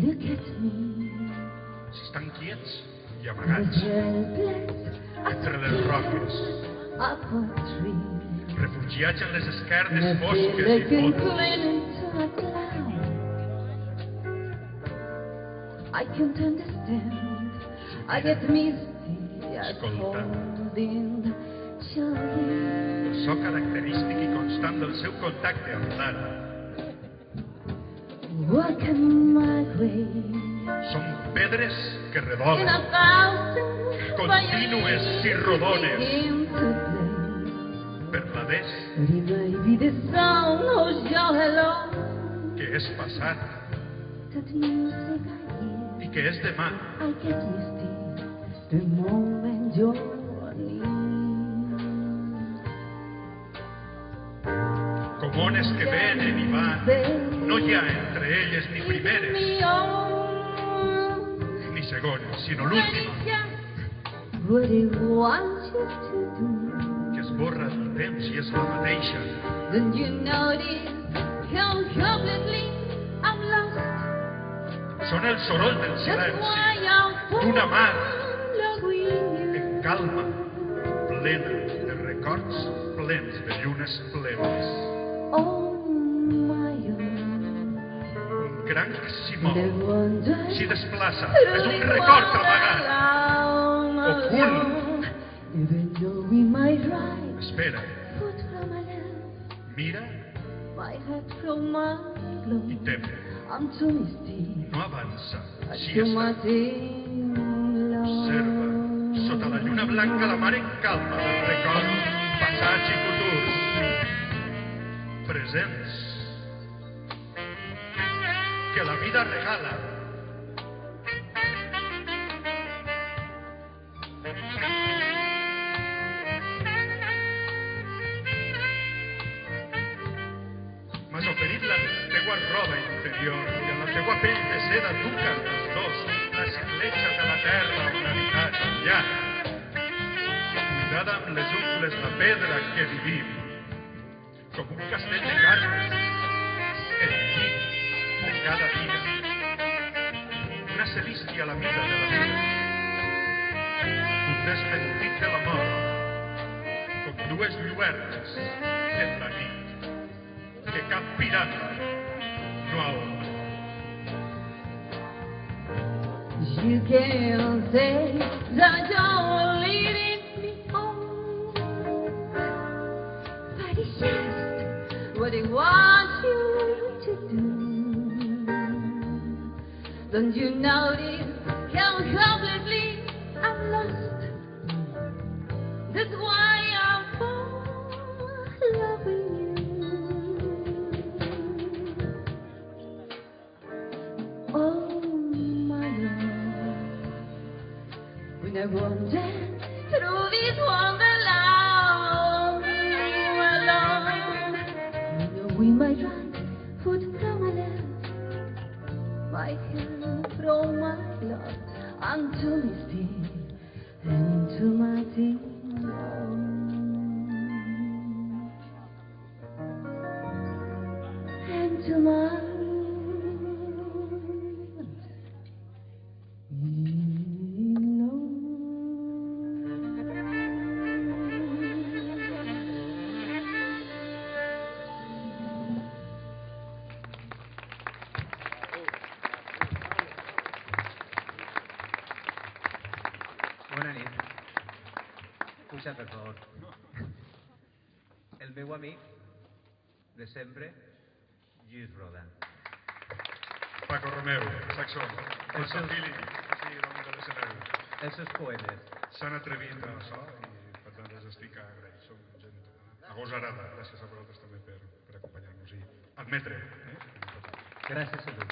Si estan quiets i amagats entre les roques, refugiats en les esquerdes fosques i fondes, I can't understand. I get misty. I cold in the el so característic i constant del seu contacte amb l'ara. Walking my way. Són pedres que redolen, contínues i rodones, verdaders, que és passat i que és demà. Com ones que venen i van, no hi ha entre elles ni primeres ni segones, sinó l'última, que esborra el temps i és la mateixa. Són el soroll del silenci d'una mar en calma, plena de records plens de llunes plenes. Un cranc s'hi mou, s'hi desplaça, és un record amagat, ocult. Espera, mira i tem. No avança, així està. Observa, sota la lluna blanca, la mar en calma del record, passats i futurs, presents, que la vida regala. M'has oferit la teua roba interior i en la teua pell de seda duquen els dos les escletxes de la terra on habitat allà. Cuidada amb les ungles la pedra que vivim, com un castell de cartes, el llit de cada dia, una celístia a la mida de la vida, un desmentit de la mort, com dues lluernes en la nit, que cap pirata no ahonda. You can't say that you're leading me home, but it's just what I want you to do. Don't you notice how hopelessly I'm lost? That's why I'm loving you. I wander through this wonderland alone. You know we might run foot from my left, my hand from my love, unto me still, and to my dear and to my Bona nit. Puja, per favor. El meu amic de sempre, Lluís Roda. Paco Romero, saxó. El Sant Billy, sí, damunt de l'escenari. Els seus poemes. S'han atrevit a això i per tant els estic agraït. Som gent agosarada. Gràcies a vosaltres també per acompanyar-nos i admetre. Gràcies a tu.